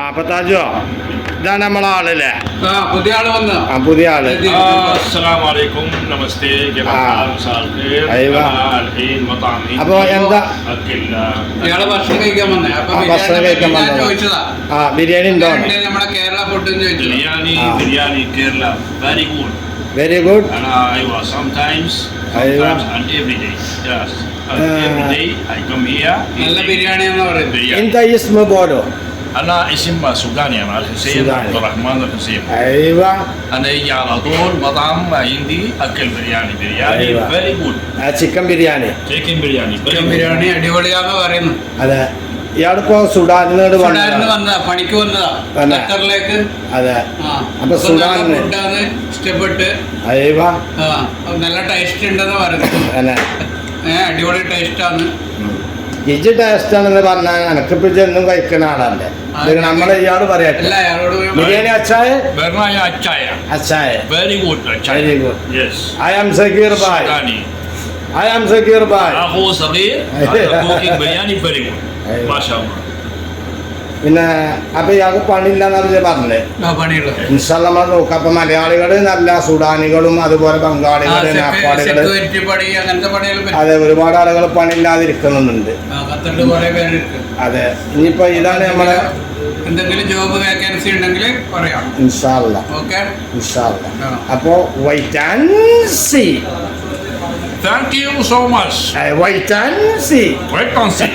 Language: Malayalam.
അപ്പൊ താജോ ഇതാണ് നമ്മളെ ആളല്ലേ? പുതിയ ആള് വന്നു. പുതിയ ആള്. അപ്പൊ എന്താ ഭക്ഷണം കഴിക്കാൻ വന്നേ? ഭക്ഷണം കഴിക്കാൻ വന്നത് ചോദിച്ചതാ. ബിരിയാണി ഉണ്ടോ? നമ്മുടെ കേരള ഫുഡ് ചോദിച്ചു. Biryani Kerala very good. Very good. Sometimes and every day. Yes. Every day I come here. നല്ല ബിരിയാണി എന്ന് പറയുന്നത്. انت اسم بولو. أنا اسم سوداني أنا الحسين عبد الرحمن الحسين. أيوة. أنا يجي على طول مطعم عندي أكل برياني أيوة. very good. Chicken biryani. Chicken biryani. Chicken biryani അടിപൊളിയാന്ന് പറയുന്നു. അതെ. ഇയാളിപ്പോ സുഡാനിനോട് വന്നതാ, പണിക്ക് വന്നതാ ഖത്തറിലേക്ക്. അതെ. അപ്പൊ സുഡാനിന് ഇഷ്ടപ്പെട്ട് നല്ല ടേസ്റ്റ് ഉണ്ടെന്ന് പറഞ്ഞു. അടിപൊളി ടേസ്റ്റ് ആണ്. ഇജ് ടേസ്റ്റ് ആണെന്ന് പറഞ്ഞാൽ എനക്കിപ്പോ എന്നും കഴിക്കുന്ന ആളല്ലേ. നമ്മളെ ഇയാള് പറയട്ടെ ബിരിയാണി അച്ചായ അച്ചായ very good. Very good. Yes. I am Zakir Bhai. I am Zakir Bhai. أخو صغير. cooking biryani very good. മാഷാഅല്ലാഹ്. പിന്നെ അപ്പൊ ഇയാൾക്ക് പണിയില്ലെന്നാണ് പറഞ്ഞത്. ഇൻഷാല്ലാ നമ്മൾ നോക്കാം. അപ്പൊ മലയാളികള് നല്ല സുഡാനികളും അതുപോലെ ബംഗാളികള് നേപ്പാളികള് അതെ ഒരുപാട് ആളുകൾ പണിയില്ലാതിരിക്കുന്നുണ്ട്. അതെ. ഇനിയിപ്പോ ഇതാണ് നമ്മളെ എന്തെങ്കിലും ജോബ് വേക്കൻസി ഉണ്ടെങ്കിൽ പറയാം. ഇൻഷാല്ലാ. ഇൻഷാല്ലാ. അപ്പോ wait and see. Thank you so much. Wait and see. Wait and see.